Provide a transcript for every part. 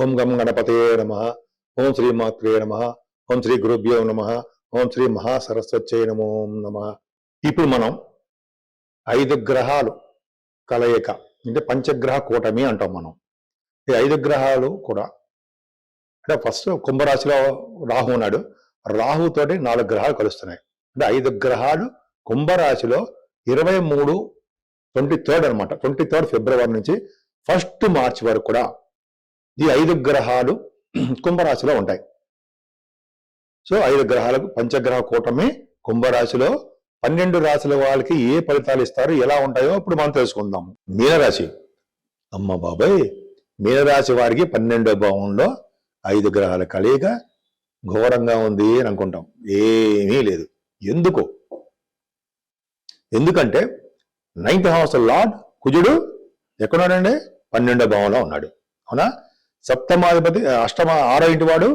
ఓం గం గణపతయే నమః. ఓం శ్రీ మాత్రే నమః. ఓం శ్రీ గురుభ్యో నమః. ఓం శ్రీ మహాసరస్వత్యై నమో నమః. ఇప్పుడు మనం 5 గ్రహాలు కలయిక అంటే పంచగ్రహ కూటమి అంటాం మనం. ఈ 5 గ్రహాలు కూడా అంటే ఫస్ట్ కుంభరాశిలో రాహు ఉన్నాడు. రాహుతోటి 4 గ్రహాలు కలుస్తున్నాయి. అంటే 5 గ్రహాలు కుంభరాశిలో 23 అనమాట. 23 ఫిబ్రవరి నుంచి 1 మార్చి వరకు కూడా ఈ 5 గ్రహాలు కుంభరాశిలో ఉంటాయి. సో 5 గ్రహాలకు పంచగ్రహ కూటమి కుంభరాశిలో 12 రాశుల వాళ్ళకి ఏ ఫలితాలు ఇస్తారు, ఎలా ఉంటాయో ఇప్పుడు మనం తెలుసుకుందాము. మీనరాశి, అమ్మ బాబాయ్, మీనరాశి వారికి 12వ భావంలో 5 గ్రహాల కలయిక ఘోరంగా ఉంది అని అనుకుంటాం. ఏమీ లేదు. ఎందుకంటే 9th హౌస్ లార్డ్ కుజుడు ఎక్కడున్నాడండి? 12వ భావంలో ఉన్నాడు. అవునా? సప్తమాధిపతి 6వ ఇంటి వాడు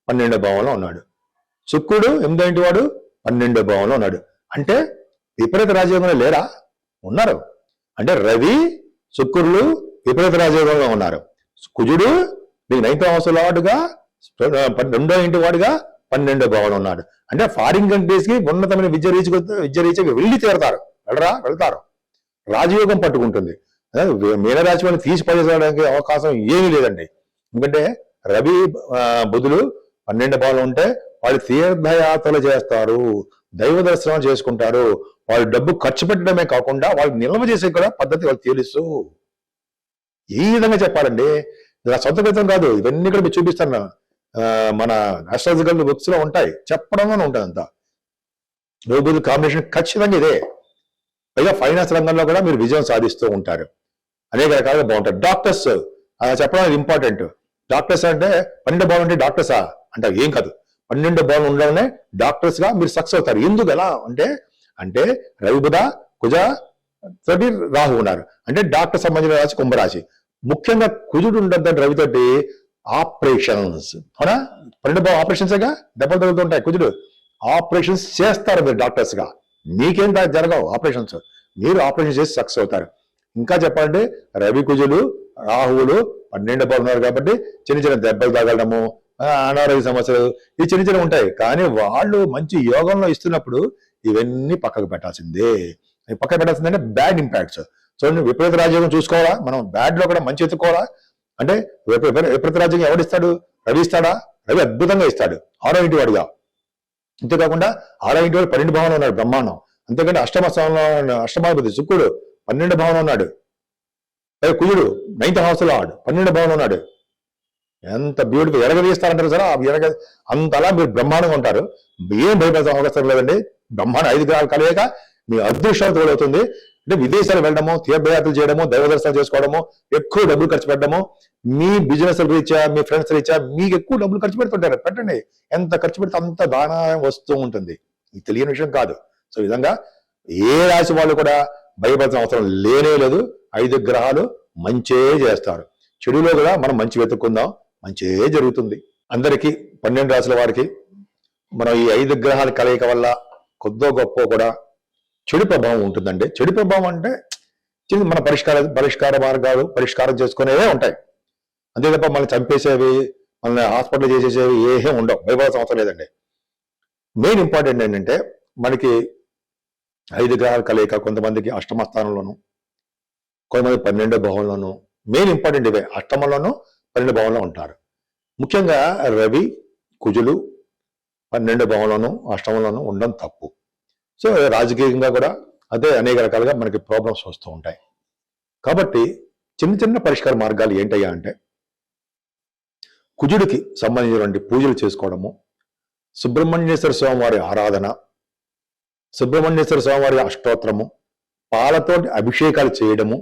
12వ భావంలో ఉన్నాడు. శుక్రుడు 8వ ఇంటి వాడు 12వ భావంలో ఉన్నాడు. అంటే విపరీత రాజయోగంలో లేరా? ఉన్నారు. అంటే రవి శుక్రులు విపరీత రాజయోగంలో ఉన్నారు. కుజుడు మీకు 9th హౌస్ లార్డుగా 2వ ఇంటి వాడుగా 12వ భావంలో ఉన్నాడు. అంటే ఫారిన్ కంట్రీస్ కి ఉన్నతమైన విద్య రీచకి వెళ్ళి తీరతారు. వెళ్తారు. రాజయోగం పట్టుకుంటుంది. మీనరాశి వాళ్ళని తీసి పడేసడానికి అవకాశం ఏమీ లేదండి. ఎందుకంటే రవి బుధులు 12వ భావంలో ఉంటే వాళ్ళు తీర్థయాత్రలు చేస్తారు, దైవ దర్శనం చేసుకుంటారు. వాళ్ళు డబ్బు ఖర్చు పెట్టడమే కాకుండా వాళ్ళు నిల్వ చేసే కూడా పద్ధతి వాళ్ళు తెలుసు. ఈ విధంగా చెప్పాలండి. ఇలా సొంత గతం కాదు, ఇవన్నీ కూడా మీరు చూపిస్తాను. మన ఆస్ట్రాలజికల్ బుక్స్ లో ఉంటాయి, చెప్పడంలోనే ఉంటుంది అంతా. రోజు కాంబినేషన్ ఖచ్చితంగా ఇదే. పైగా ఫైనాన్స్ రంగంలో కూడా మీరు విజయం సాధిస్తూ ఉంటారు. అనేక రకాలుగా బాగుంటారు. డాక్టర్స్ చెప్పడం ఇంపార్టెంట్. డాక్టర్స్ అంటే 12వ భావం అంటే డాక్టర్సా అంటారు. ఏం కాదు. 12వ భావం ఉండగానే డాక్టర్స్ గా మీరు సక్సెస్ అవుతారు. ఎందుకు ఎలా అంటే రవి బుధ కుజ తోటి రాహు ఉన్నారు. అంటే డాక్టర్ సంబంధించిన రాశి కుంభరాశి. ముఖ్యంగా కుజుడు ఉండద్దంటే రవితోటి ఆపరేషన్స్. అవునా? 12వ భావం ఆపరేషన్స్గా దెబ్బలు తగులుతుంటాయి. కుజుడు ఆపరేషన్స్ చేస్తారు మీరు డాక్టర్స్ గా. మీకేం జరగవు ఆపరేషన్స్. మీరు ఆపరేషన్ చేసి సక్సెస్ అవుతారు. ఇంకా చెప్పాలంటే రవి కుజులు రాహువులు 12వ భావం ఉన్నారు కాబట్టి చిన్న దెబ్బలు తగలడము, అనారోగ్య సమస్యలు ఇవి చిన్న ఉంటాయి. కానీ వాళ్ళు మంచి యోగంలో ఇస్తున్నప్పుడు ఇవన్నీ పక్కకు పెట్టాల్సిందే. అంటే బ్యాడ్ ఇంపాక్ట్స్. సో విపరీత రాజ్యోగం చూసుకోవాలా, మనం బ్యాడ్ లో కూడా మంచి ఎత్తుకోవాలా. అంటే విపరీత రాజ్యోగం ఎవడిస్తాడు? రవి ఇస్తాడా? రవి అద్భుతంగా ఇస్తాడు, 6వ ఇంటి వాడుగా. అంతేకాకుండా 6వ ఇంటి వాడు 12వ భావంలో ఉన్నాడు, బ్రహ్మాండం. అంతేకాని అష్టమాధిపతి శుక్రుడు 12వ భావంలో ఉన్నాడు. కుజుడు 9th హౌస్ లార్డ్ 12వ భావంలో ఉన్నాడు. ఎంత బ్యూటిఫుల్ ఎరగదీస్తారంటారు సార్. అంతలా మీరు బ్రహ్మాండంగా ఉంటారు. ఏం భయపడాల్సిన అవసరం లేదండి. బ్రహ్మాండ 5 గ్రహాలు కలియక మీ అదృష్టం తోడవుతుంది. అంటే విదేశాలు వెళ్ళడము, తీర్థయాత్రలు చేయడము, దైవ దర్శనం చేసుకోవడము, ఎక్కువ డబ్బులు ఖర్చు పెట్టడము, మీ బిజినెస్ రీత్యా, మీ ఫ్రెండ్స్ రీత్యా మీకు ఎక్కువ డబ్బులు ఖర్చు పెడుతుంటారు. పెట్టండి. ఎంత ఖర్చు పెడితే అంత దానం వస్తూ ఉంటుంది. ఇది తెలియని విషయం కాదు. సో ఈ విధంగా ఏ రాశి వాళ్ళు కూడా భయపడాల్సిన అవసరం లేదు. 5 గ్రహాలు మంచే చేస్తారు. చెడులో కూడా మనం మంచి వెతుక్కుందాం, మంచే జరుగుతుంది. అందరికీ 12 రాశుల వారికి మనం ఈ 5 గ్రహాల కలయిక వల్ల కొద్దో గొప్ప కూడా చెడు ప్రభావం ఉంటుందండి. చెడు ప్రభావం అంటే మన పరిష్కార మార్గాలు పరిష్కారం చేసుకునేవే ఉంటాయి. అంతే తప్ప మనల్ని చంపేసేవి, మనల్ని హాస్పిటల్ చేసేసేవి ఏమీ ఉండవు. భయపడాల్సిన అవసరం లేదండి. మెయిన్ ఇంపార్టెంట్ ఏంటంటే మనకి 5 గ్రహాల కలయిక కొంతమందికి అష్టమ స్థానంలోను, కొంతమంది 12వ భావంలోను. మెయిన్ ఇంపార్టెంట్ ఇవే. అష్టమంలోను 12వ భావంలో ఉంటారు. ముఖ్యంగా రవి కుజులు 12వ భావంలోను అష్టమంలోను ఉండడం తప్పు. సో రాజకీయంగా కూడా అదే అనేక రకాలుగా మనకి ప్రాబ్లమ్స్ వస్తూ ఉంటాయి. కాబట్టి చిన్న పరిష్కార మార్గాలు ఏంటయ్యా అంటే కుజుడికి సంబంధించినటువంటి పూజలు చేసుకోవడము, సుబ్రహ్మణ్యేశ్వర స్వామి వారి ఆరాధన, సుబ్రహ్మణ్యేశ్వర స్వామి వారి అష్టోత్తరము, పాలతో అభిషేకాలు చేయడము.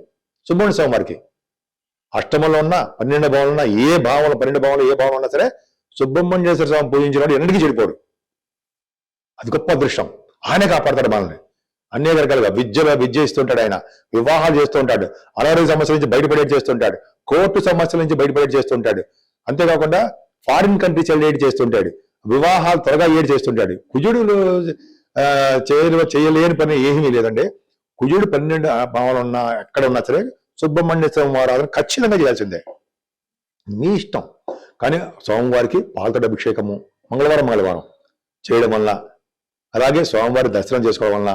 సుబ్రహ్మణ్య స్వామి వారికి అష్టమంలో ఉన్న 12వ భావంలో ఉన్న ఏ భావంలో 12వ భావంలో ఏ భావం ఉన్నా సరే సుబ్రహ్మణ్యేశ్వర స్వామి పూజించినవాడు ఎన్నిటికీ చెడిపోడు. అది గొప్ప అదృష్టం. ఆయనే కాపాడతాడు మనల్ని అనేక రకాలుగా. విద్య ఇస్తుంటాడు ఆయన, వివాహాలు చేస్తూ ఉంటాడు, అనారోగ్య సమస్యల నుంచి బయటపడేట్ చేస్తుంటాడు, కోర్టు సమస్యల నుంచి బయటపడేట్ చేస్తుంటాడు. అంతేకాకుండా ఫారిన్ కంట్రీస్ వెళ్ళేటి చేస్తుంటాడు, వివాహాలు త్వరగా చేస్తుంటాడు. కుజుడు చేయలేని పని ఏమీ లేదండి. కుజుడు 12 భావాలు ఉన్నా ఎక్కడ ఉన్నా సరే సుబ్రహ్మణ్య స్వామి ఆరాధన ఖచ్చితంగా చేయాల్సిందే. మీ ఇష్టం. కానీ స్వామివారికి పాలతోటి అభిషేకము మంగళవారం చేయడం వల్ల, అలాగే స్వామివారి దర్శనం చేసుకోవడం వల్ల,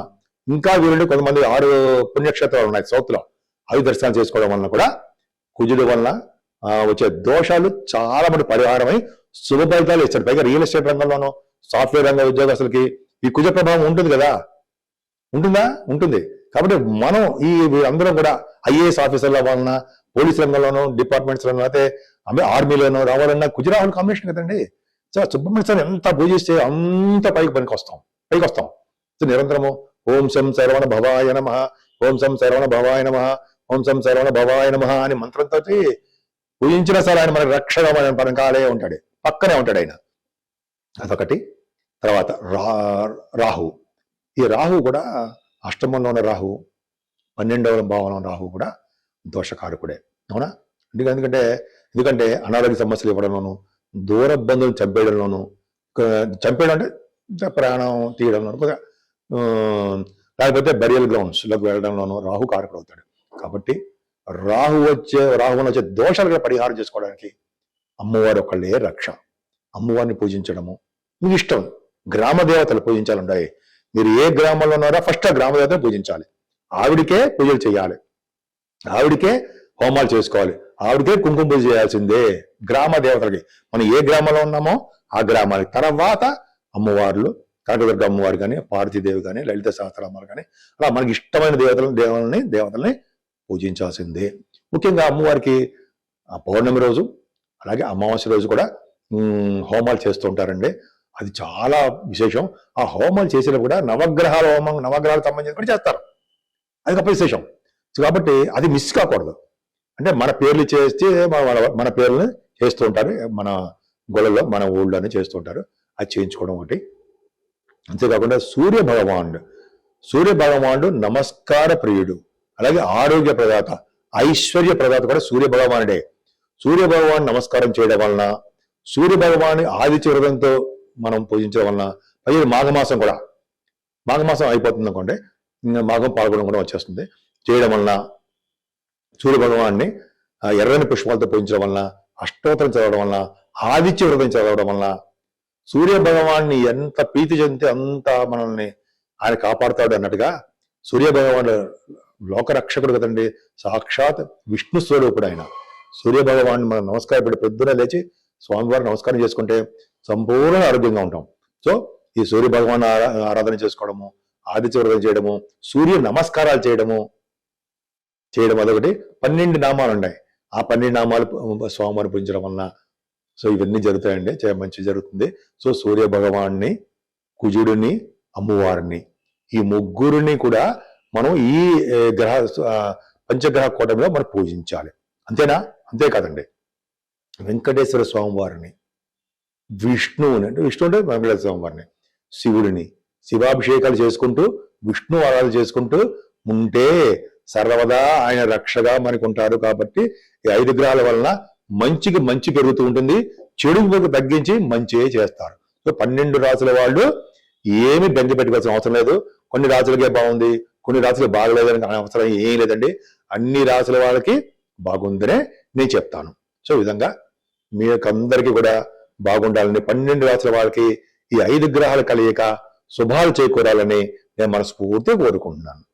ఇంకా వీరుండి కొంతమంది 6 పుణ్యక్షేత్రాలు ఉన్నాయి సౌత్లో, అవి దర్శనం చేసుకోవడం వల్ల కూడా కుజుడి వల్ల వచ్చే దోషాలు చాలా మంది పరిహారమై శుభ ఫలితాలు ఇస్తాడు. పైగా రియల్ ఎస్టేట్ రంగంలోనూ, సాఫ్ట్వేర్ రంగ ఉద్యోగస్తులకి ఈ కుజ ప్రభావం ఉంటుంది కదా, ఉంటుందా? ఉంటుంది. కాబట్టి మనం ఈ అందరం కూడా ఐఏఎస్ ఆఫీసర్ల వలన, పోలీస్ రంగంలోనూ, డిపార్ట్మెంట్స్ రంగంలో, అయితే ఆర్మీలోనూ రావాలన్నా కుజరాహుల్ కాంబినేషన్ కదండి. సో సుబ్రహ్మణ్య స్వామి ఎంత పూజిస్తే అంత పైకి వస్తాం. సో నిరంతరము ఓం శం శరవణ భవాయ నమః, ఓం శం శరవణ భవాయ నమః, ఓం శం శరవణ భవాయ నమః అని మంత్రంతో పూజించిన సార్ ఆయన మనకు రక్షగా మన పరంకాలే ఉంటాడు, పక్కనే ఉంటాడు ఆయన. అదొకటి. తర్వాత రాహు. ఈ రాహు కూడా అష్టమంలో ఉన్న రాహు, 12వ భావంలో రాహు కూడా దోషకారకుడే. అవునా? ఎందుకంటే అనారోగ్య సమస్యలు ఇవ్వడంలోను, దూర బంధువులు చంపేయడంలోను, చంపేయడం అంటే ప్రాణం తీయడంలోను, లేకపోతే బరియల్ గ్రౌండ్స్లోకి వెళ్ళడంలోనూ రాహు కారకుడు అవుతాడు. కాబట్టి రాహు వచ్చే దోషాలుగా పరిహారం చేసుకోవడానికి అమ్మవారు ఒకళ్ళే రక్ష. అమ్మవారిని పూజించడము మీకు ఇష్టం. గ్రామ దేవతలు పూజించాలంటాయి. మీరు ఏ గ్రామంలో ఉన్నారో ఫస్ట్ ఆ గ్రామ దేవతను పూజించాలి, ఆవిడికే పూజలు చేయాలి, ఆవిడికే హోమాలు చేసుకోవాలి, ఆవిడకే కుంకుమ పూజ చేయాల్సిందే గ్రామ దేవతలకి. మనం ఏ గ్రామంలో ఉన్నామో ఆ గ్రామానికి. తర్వాత అమ్మవార్లు, కనకదుర్గ అమ్మవారు కానీ, పార్వతీదేవి కానీ, లలిత సహస్రనామాలు కానీ, అలా మనకి ఇష్టమైన దేవతల్ని పూజించాల్సిందే. ముఖ్యంగా అమ్మవారికి పౌర్ణమి రోజు, అలాగే అమావాస్య రోజు కూడా హోమాలు చేస్తూ ఉంటారండి. అది చాలా విశేషం. ఆ హోమాలు చేసినా కూడా నవగ్రహాల హోమం, నవగ్రహాలకు సంబంధించి కూడా చేస్తారు. అది గొప్ప విశేషం. కాబట్టి అది మిస్ కాకూడదు. అంటే మన పేర్లు చేస్తే మన పేర్లని చేస్తూ ఉంటారు, మన గొడవలో, మన ఊళ్ళోనే చేస్తూ ఉంటారు. అది చేయించుకోవడం ఒకటి. అంతేకాకుండా సూర్య భగవానుడు నమస్కార ప్రియుడు, అలాగే ఆరోగ్య ప్రదాత, ఐశ్వర్య ప్రదాత కూడా సూర్య భగవానుడే. సూర్య భగవాన్ నమస్కారం చేయడం వలన, సూర్య భగవాన్ని ఆదిత్య హృదయంతో మనం పూజించడం వలన, పైగా మాఘమాసం అయిపోతుంది అనుకోండి, మాఘం పాల్గొనడం కూడా వచ్చేస్తుంది. చేయడం వలన, సూర్య భగవాన్ని ఎర్రని పుష్పాలతో పూజించడం వలన, అష్టోత్తరం చదవడం వలన, ఆదిత్య హృదయం చదవడం వలన, సూర్య భగవాన్ని ఎంత ప్రీతి చెందితే అంత మనల్ని ఆయన కాపాడుతాడు అన్నట్టుగా, సూర్య భగవానుడు లోకరక్షకుడు కదండి, సాక్షాత్ విష్ణు స్వరూపుడు ఆయన. సూర్య భగవాన్ని మనం నమస్కారపెట్టి పొద్దున లేచి స్వామివారి నమస్కారం చేసుకుంటే సంపూర్ణ ఆరోగ్యంగా ఉంటాం. సో ఈ సూర్య భగవాన్ ఆరాధన చేసుకోవడము, ఆదిత్య హృదయం చేయడము, సూర్య నమస్కారాలు చేయడం అదొకటి. 12 నామాలు ఉన్నాయి. ఆ 12 నామాలు స్వామివారిని పూజించడం వలన సో ఇవన్నీ జరుగుతాయండి, మంచి జరుగుతుంది. సో సూర్య భగవాన్ని, కుజుడిని, అమ్మవారిని, ఈ ముగ్గురిని కూడా మనం ఈ పంచగ్రహ కూటమిలో మనం పూజించాలి. అంతేనా? అంతేకాదండి, వెంకటేశ్వర స్వామివారిని, విష్ణువుని అంటే వెంకటేశ్వర స్వామివారిని, శివుడిని శివాభిషేకాలు చేసుకుంటూ, విష్ణు ఆరాధన చేసుకుంటూ ఉంటే సర్వదా ఆయన రక్షగా మనకు ఉంటారు. కాబట్టి ఈ 5 గ్రహాల వలన మంచికి మంచి పెరుగుతూ ఉంటుంది, చెడు తగ్గించి మంచి చేస్తారు. సో 12 రాసుల వాళ్ళు ఏమి బెంగ పెట్టుకోవాల్సిన అవసరం లేదు. కొన్ని రాసులకే బాగుంది, కొన్ని రాసులు బాగలేదని అవసరం ఏం లేదండి. అన్ని రాసుల వాళ్ళకి బాగుందనే నేను చెప్తాను. సో ఈ విధంగా మీకందరికీ కూడా బాగుండాలని, 12 రాసుల వాళ్ళకి ఈ 5 గ్రహాల కలయిక శుభాలు చేకూరాలని నేను మనస్ఫూర్తిగా కోరుకుంటున్నాను.